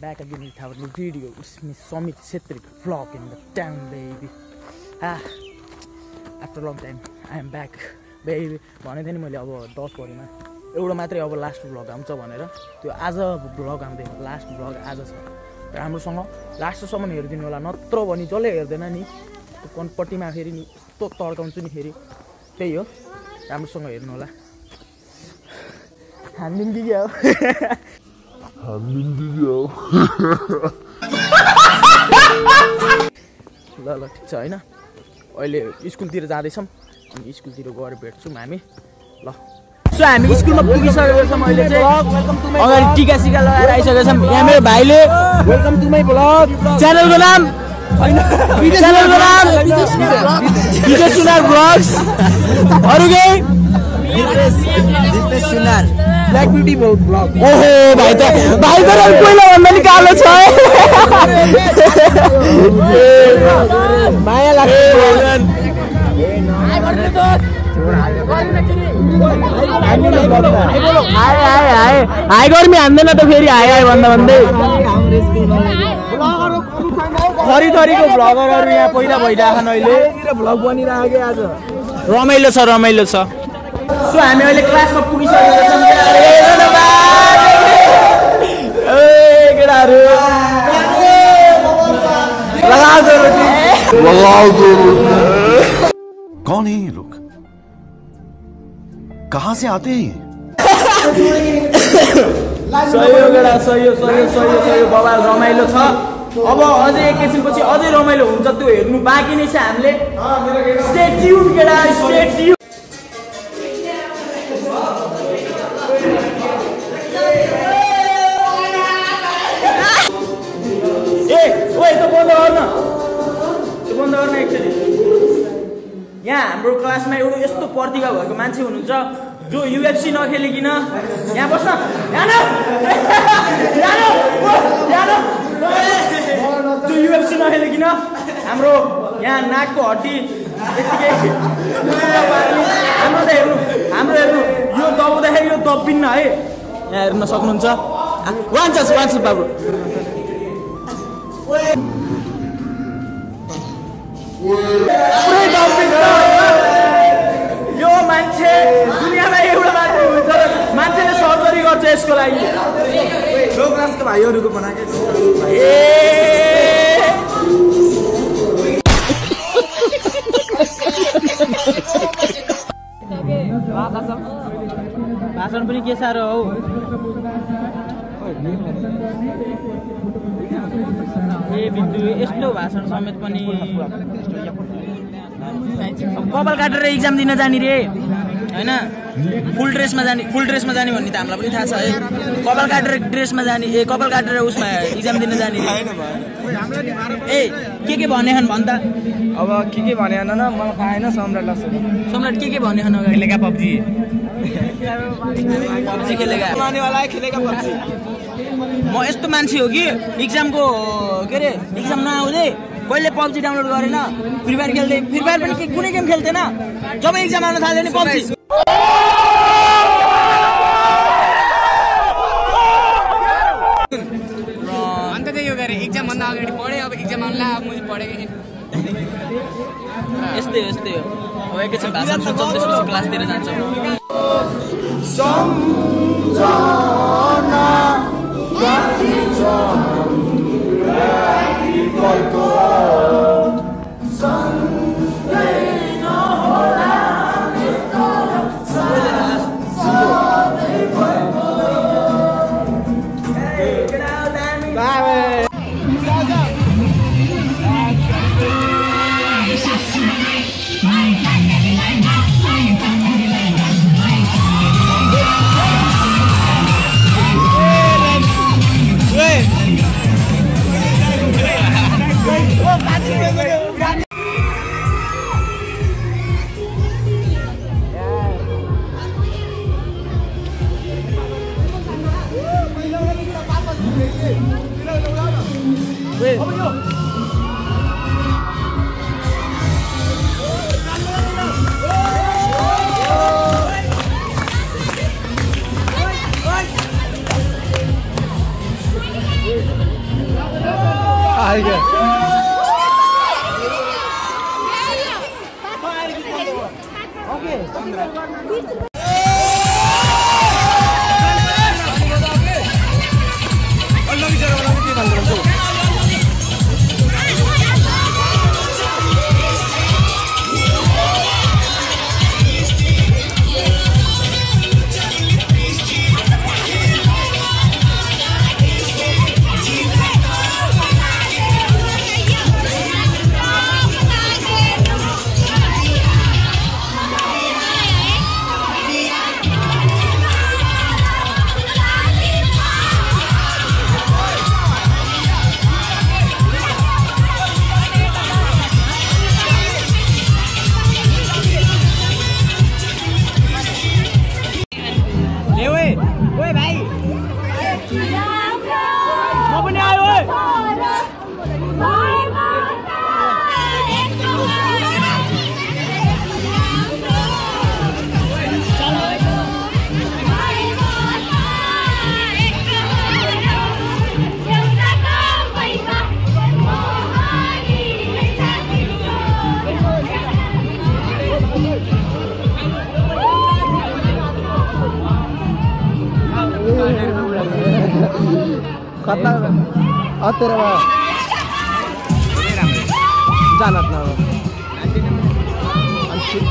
back again with our new video. It's me, Somit Setrik vlog in the town, baby. After a long time, I am back, baby. भने थिएँ नि मैले अब 10 भरिमा एउटा मात्रै अब लास्ट भ्लग आउँछ भनेर त्यो आज भ्लग आउँदैन लास्ट भ्लग आज छ राम्रोसँग लास्टसम्म हेर्दिनु होला नत्र भने जसले हेर्दैन नि त्यो कनपट्टिमा फेरि नि त्यो तर्काउँछु नि फेरि त्यही हो राम्रोसँग हेर्नु होला हान्दिन दिदी हो ल ल ठिक छ हैन अहिले स्कुलतिर जाँदैछौँ अनि स्कुलतिर गएर भेट्छौँ हामी ल सो हामी स्कुलमा पुगिसकेको छौँ अहिले चाहिँ अगाडि टिका सिका लगाएर आइसकेको छौँ यहाँ मेरो भाइले वेलकम टु माई ब्लग च्यानलको नाम विजय सुनार ब्लग्स अरु के दिपेश सुनार ब्ल्याक ब्युटी ब्लग ओहो भाइ त पहिला भन्दा नि कालो छ माया लाग्छ हाई गर्मी हान्दैन त फेरि हाई हाई भन्दा भन्दै थरीको भ्लगरहरू यहाँ पहिला भइरहेछन् अहिले भ्लग बनिरहेको आज रमाइलो छ सो हामी अहिले क्लासमा पुगिसकेका छौँ केटाहरू कौन है ये लोग कहाँ से आते हैं सही बाबा रमाइलो छ अब अझै एकैछिनपछि अझै रमाइलो हुन्छ त्यो हेर्नु बाँकी नै छ हामीले स्टे ट्युन केटा स्टे ट्युन ए ओए त्यो बन्द गर्न एकचोटि यहाँ हाम्रो क्लासमा एउटा यस्तो प्रतिभा भएको मान्छे हुनुहुन्छ जो UFC नखेलिकन यहाँ बस्न जो UFC नखेलिकन हाम्रो यहाँ नाकको हड्डी यतिकै हाम्रो हेर्नु यो दबाउँदाखेरि यो दबिन्न है यहाँ हेर्न सक्नुहुन्छ वान चान्स बाबु यो मान्छे दुनियाँमा एउटा मान्छे हुन्छ मान्छेले सर्जरी गर्छ यसको लागि क्लासको भाइहरूको बनाएको भाषण पनि के साह्रो हौ ए बिन्दु यस्तो भाषण समेत पनि कपाल काटेर एक्जाम दिन जाने रे हैन फुल ड्रेसमा जाने भन्ने त हामीलाई पनि थाहा छ है कपाल काटेर उसमा एक्जाम दिन जाने रे ए के भने हन भन्दा अब के भने हन न मलाई थाहा हैन सम्राट के भने हन खेलेका पब्जी खेलेका मानेवाला खेलेका पब्जी म यस्तो मान्छे हो कि एक्जामको के रे एक्जाम नआउँदै कहिले पब्जी डाउनलोड गरेन फ्री फायर खेल्दै फ्री फायर पनि कुनै गेम खेल्दैन जब एक्जाम आउन थाल्यो नि पब्जी अन्त चाहिँ यो गरे एक्जाम भन्दा अगाडि पढे अब एक्जाम आउनला अब मैले पढेको यस्तै हो अब एकैछिन भाषण सुन्छौँ त्यसपछि क्लासतिर जान्छौँ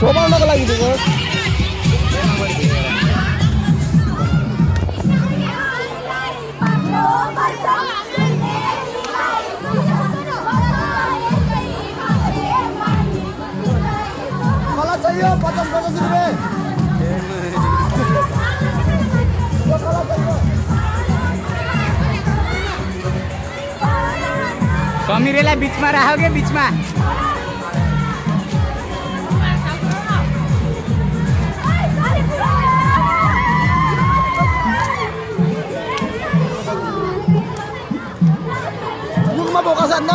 थोपाउनको लागि दिएको मलाई चाहियो 50 रुपैयाँ समीरेलाई बीचमा राख्यो के बीचमा मुखमा बोका सान्न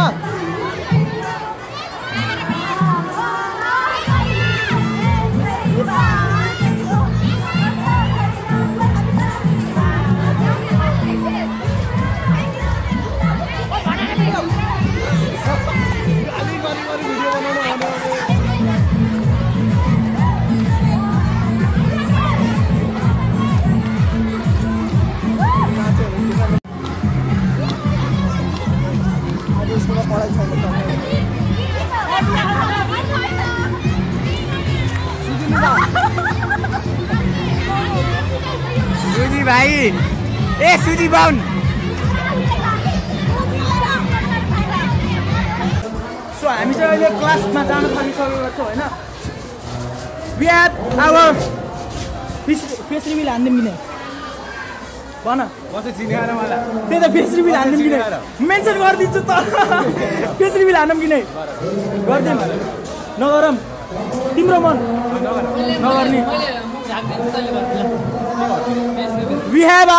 सुजी भाइ ए सुजी बाउन सो हामी चाहिँ अहिले क्लासमा जान थालिसकेको छौँ होइन we have our face reveal हान्दिउँ किन भन त्यही त फेस रिभिल हान्दिउँ किन मेन्सन गरिदिन्छु त फेस रिभिल हानौँ किन गरिदिउँ नगरौँ तिम्रो मन नगर्ने We have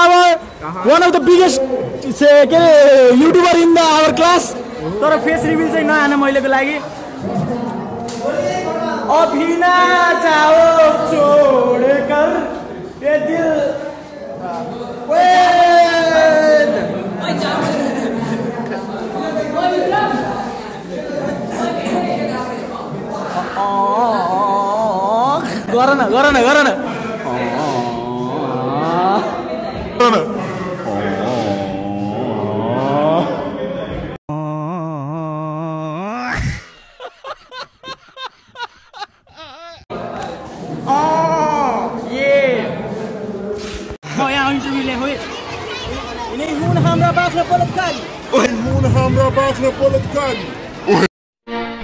one of the biggest के अरे YouTuber in the our class तर फेस रिभिल चाहिँ नआन मैलेको लागि अभी ना चाहो छोडकर ये दिल गर न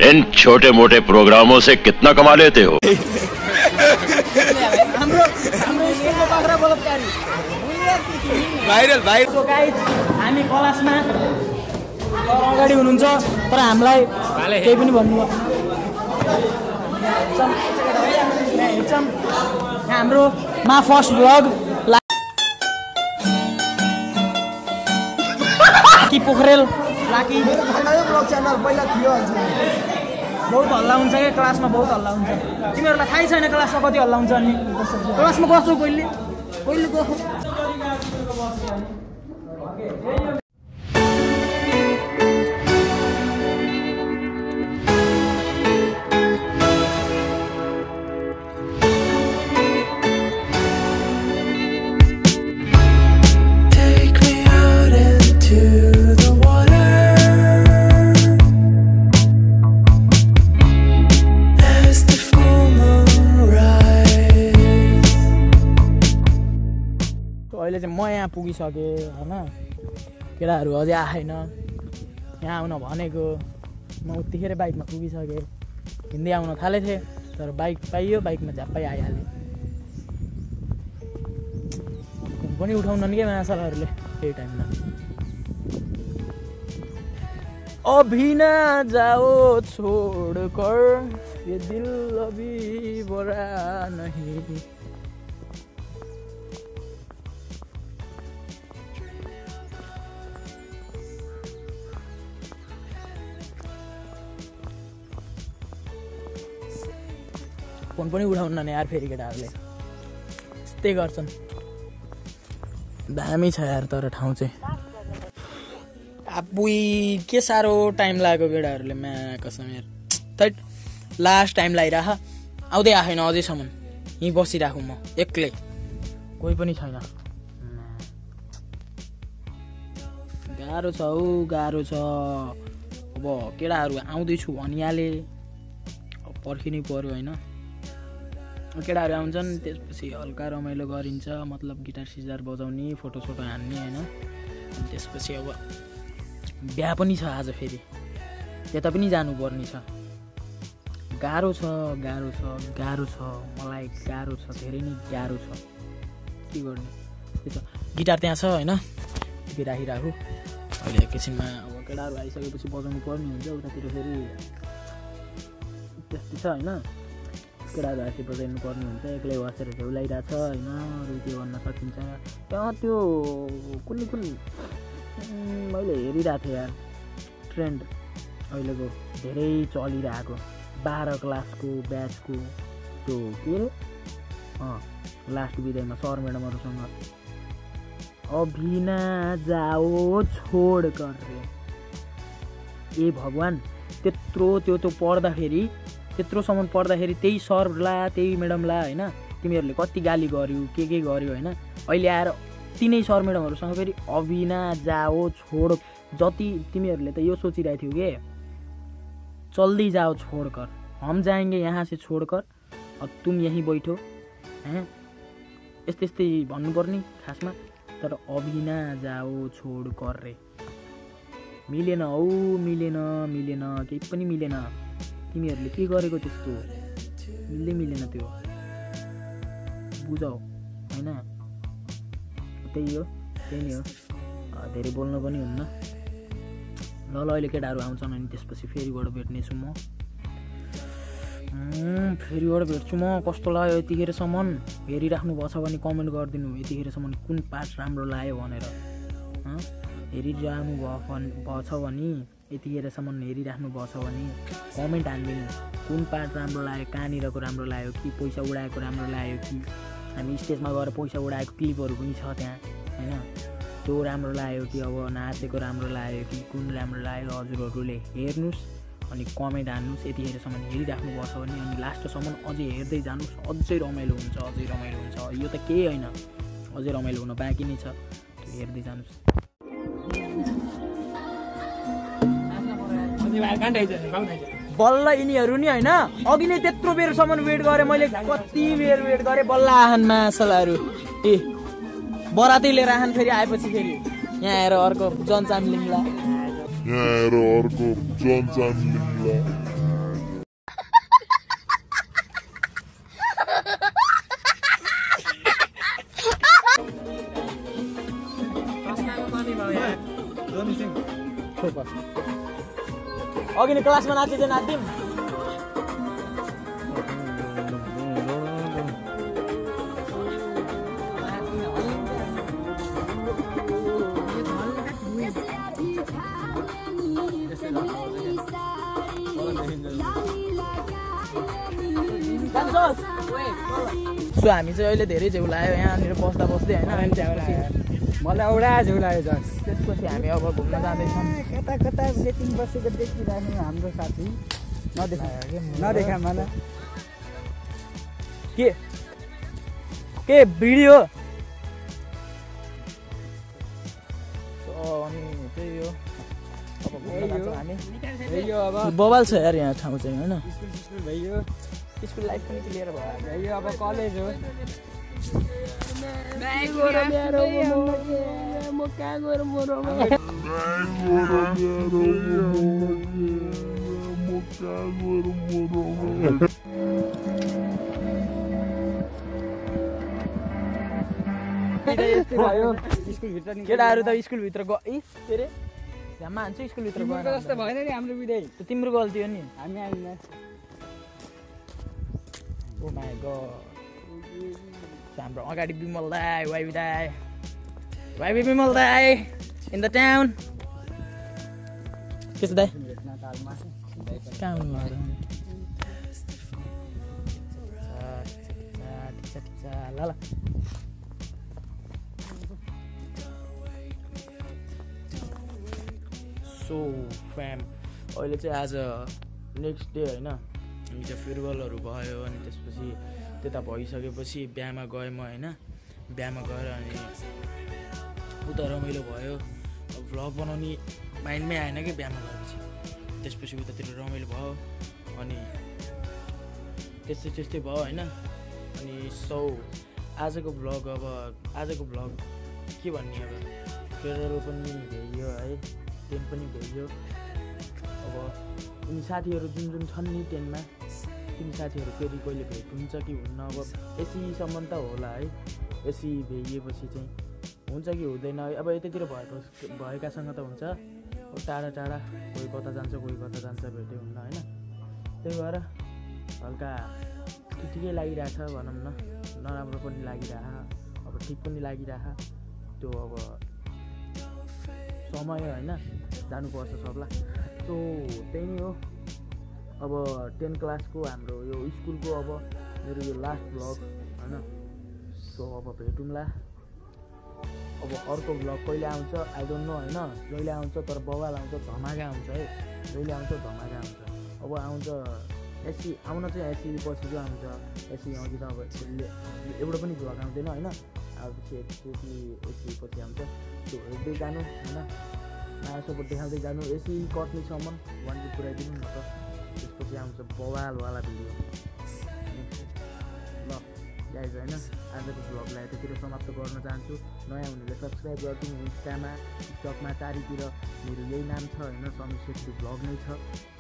इन छोटे मोटे प्रोग्रामों से कितना कमा लेते हो? भाइरल हामी क्लासमा अगाडि हुनुहुन्छ तर हामीलाई केही पनि भन्नु हाम्रो मा first vlog Lucky Pokhrel Lucky vlog channel पहिला थियो बहुत हल्ला हुन्छ क्या क्लासमा बहुत हल्ला हुन्छ तिमीहरूलाई थाहै छैन क्लासमा कति हल्ला हुन्छ अनि क्लासमा बस्छौ कहिले बस्छौ यहाँ पुगिसके होइन केटाहरू अझै आएन यहाँ आउन भनेको म उतिखेर बाइकमा पुगिसकेँ हिँड्दै आउन थालेको थिएँ तर बाइक पाइयो बाइकमा झ्याप्पै आइहालेँ पनि उठाउन नि क्या माछाहरूले त्यही टाइममा अभी ना जाओ छोड़ कर ये दिल अभी बड़ा नहीं फोन पनि उठाउन नि यार फेरि केटाहरूले यस्तै गर्छन् दामी छ यार तर ठाउँ चाहिँ आपुई के साह्रो टाइम लाग्यो केटाहरूले म्या कसम यार थैट लास्ट टाइम लागिरह आउँदै आएन अझैसम्म यहीँ बसिरहेको म एक्लै कोही पनि छैन गाह्रो छ हौ गाह्रो छ अब केटाहरू आउँदैछु भनिहाले अब पर्खिनै पर्यो होइन केटाहरू आउँछन् त्यसपछि हल्का रमाइलो गरिन्छ मतलब गिटार सिजार बजाउने फोटोसोटो हान्ने होइन त्यसपछि अब बिहा पनि छ आज फेरि त्यता पनि जानुपर्ने छ गाह्रो छ गाह्रो छ गाह्रो छ मलाई गाह्रो छ धेरै नै गाह्रो छ के गर्ने त्यही छ गिटार त्यहाँ छ होइन त्यो राखिराखु अहिले एकैछिनमा अब केटाहरू आइसकेपछि बजाउनु पर्ने हुन्छ उतातिर फेरि त्यस्तै छ होइन केटाहरू आएपछि बजाउनु पर्ने हुन्छ एक्लै बसेर झ्याउलाइरहेको छ होइन अरू के गर्न सकिन्छ त्यो कुन मैले हेरिरहेको थिएँ यार ट्रेन्ड अहिलेको धेरै चलिरहेको 12 क्लासको ब्याचको त्यो के लास्ट विदायमा सर म्याडमहरूसँग अभी ना जाओ छोड कर रे ए भगवान् त्यत्रो त्यो पढ्दाखेरि त्यत्रोसम्म पढ्दाखेरि त्यही सरला त्यही म्याडमला होइन तिमीहरूले कति गाली गर्यो के गर्यो होइन अहिले आएर तिनै सर म्याडमहरूसँग फेरि अभी ना जाओ छोड जति तिमीहरूले त यो सोचिरहेको थियौ के चल्दै जाओ छोड कर हम जाएंगे यहाँ से छोड कर अब तुम यहीँ बैठो हैं यस्तै भन्नुपर्ने खासमा तर अभी ना जाओ छोड कर रे मिलेन हौ मिलेन केही पनि मिलेन तिमीहरूले के गरेको त्यस्तो मिलेन त्यो बुझौ होइन त्यही नै हो धेरै बोल्नु पनि हुन्न ल अहिले केटाहरू आउँछन् अनि त्यसपछि फेरिबाट भेट्नेछु म फेरिबाट भेट्छु म कस्तो लाग्यो यतिखेरसम्म हेरिराख्नु भएको छ भने कमेन्ट गरिदिनु यतिखेरसम्म कुन पार्ट राम्रो लाग्यो भनेर हेरिरहनु भएको छ भने यतिखेरसम्म हेरिराख्नु भएको छ भने कमेन्ट हालिदिनु कुन पार्ट राम्रो लाग्यो कहाँनिरको राम्रो लाग्यो कि पैसा उडाएको राम्रो लाग्यो कि हामी स्टेजमा गएर पैसा उडाएको क्लिपहरू पनि छ त्यहाँ होइन त्यो राम्रो लाग्यो कि अब नाचेको राम्रो लाग्यो कि कुन राम्रो लाग्यो हजुरहरूले हेर्नुहोस् अनि कमेन्ट हान्नुहोस् यतिखेरसम्म हेरिराख्नु भएको छ भने अनि लास्टसम्म अझै हेर्दै जानुहोस् अझै रमाइलो हुन्छ यो त केही होइन अझै रमाइलो हुन बाँकी नै छ त्यो हेर्दै जानुहोस् बल्ल यिनीहरू नि होइन अघि नै त्यत्रो बेरसम्म वेट गरेँ मैले कति बेर वेट गरेँ बल्ल आहान मासलाहरू ए बरातै लिएर आहान फेरि आएपछि फेरि यहाँ आएर अर्को जन चाम्लिङला अघि नै क्लासमा नाचे चाहिँ नाच्दिउँ सो हामी चाहिँ अहिले धेरै झेउ लाग्यो यहाँनिर बस्दा बस्दै होइन मलाई औडा झेउ लाग्यो झन् त्यसपछि हामी अब घुम्न जाँदैछौँ कता सेटिङ बसेको देखिरहेको हाम्रो साथी नदेखा मलाई के भिडियो अनि त्यही हो अब घुम्न जान्छौँ हामी बवाल छ यार यहाँ ठाउँ चाहिँ होइन भयो स्कुल लाइफ पनि क्लियर भयो अब कलेज हो केटाहरू त स्कुलभित्र के अरे घाममा हान्छ स्कुलभित्र गएर जस्तो भएन नि हाम्रो विदाई त्यो तिम्रो गल्ती हो नि हामी आएन ओ माई गॉड हाम्रो अगाडि विमल दाई वाइबी दाई वाइबी विमल दाई इन द टाउन के छ दाई कहाँ हुनुहुन्छ ल ल सो फ्याम अहिले चाहिँ आज नेक्स्ट डे होइन हामी चाहिँ फेयरवेलहरू भयो अनि त्यसपछि त्यता भइसकेपछि बिहामा गएँ म होइन बिहामा गएर अनि उता रमाइलो भयो अब भ्लग बनाउने माइन्डमै आएन कि बिहामा गएपछि त्यसपछि उतातिर रमाइलो भयो अनि त्यस्तै भयो होइन अनि सो आजको भ्लग के भन्ने अब फेयरवेल पनि भइयो है 10 पनि भइयो अब यिनी साथीहरू जुन छन् नि 10 मा तिनी साथीहरू फेरि कहिले भेट हुन्छ कि हुन्न अब एसीसम्म त होला है एसी भइएपछि चाहिँ हुन्छ कि हुँदैन अब यतातिर भएकासँग त हुन्छ टाढा कोही कता जान्छ भेटै हुन्न होइन त्यही भएर हल्का ठिकै लागिरहेछ भनौँ न नराम्रो पनि लागिरह अब ठिक पनि लागिरह त्यो अब समय होइन जानुपर्छ सबलाई सो त्यही नै हो अब 10 क्लासको हाम्रो यो स्कुलको अब मेरो यो लास्ट भ्लग होइन सो अब भेटौँला अब अर्को भ्लग कहिले आउँछ आई डोन्ट नो होइन जहिले आउँछ तर बवाल आउँछ धमाका आउँछ है जहिले आउँछ धमाका आउँछ अब आउँछ एसी आउन चाहिँ एसी पछि जो आउँछ एसी अघि त अब एउटा पनि भ्लग आउँदैन होइन अब एसी पछि आउँछ त्यो हेर्दै जानु होइन नयाँ सपोर्ट देखाउँदै जानु एसी कट्नेसम्म 1 पुऱ्याइदिनु न त त्यसपछि आउँछ बवालवाला भिडियो ल गाइज होइन आजको भ्लगलाई यतितिर समाप्त गर्न चाहन्छु नयाँ हुनेले सब्सक्राइब गरिदिनु इन्स्टामा टिकटकमा चारैतिर मेरो यही नाम छ होइन समीर छेत्री भ्लग नै छ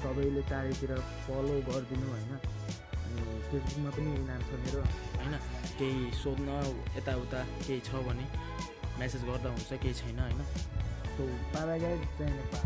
सबैले चारैतिर फलो गरिदिनु होइन अनि फेसबुकमा पनि यही नाम छ मेरो होइन केही सोध्न यताउता केही छ भने मेसेज गर्दा हुन्छ केही छैन होइन सो बाबा गाइज जय नेपाल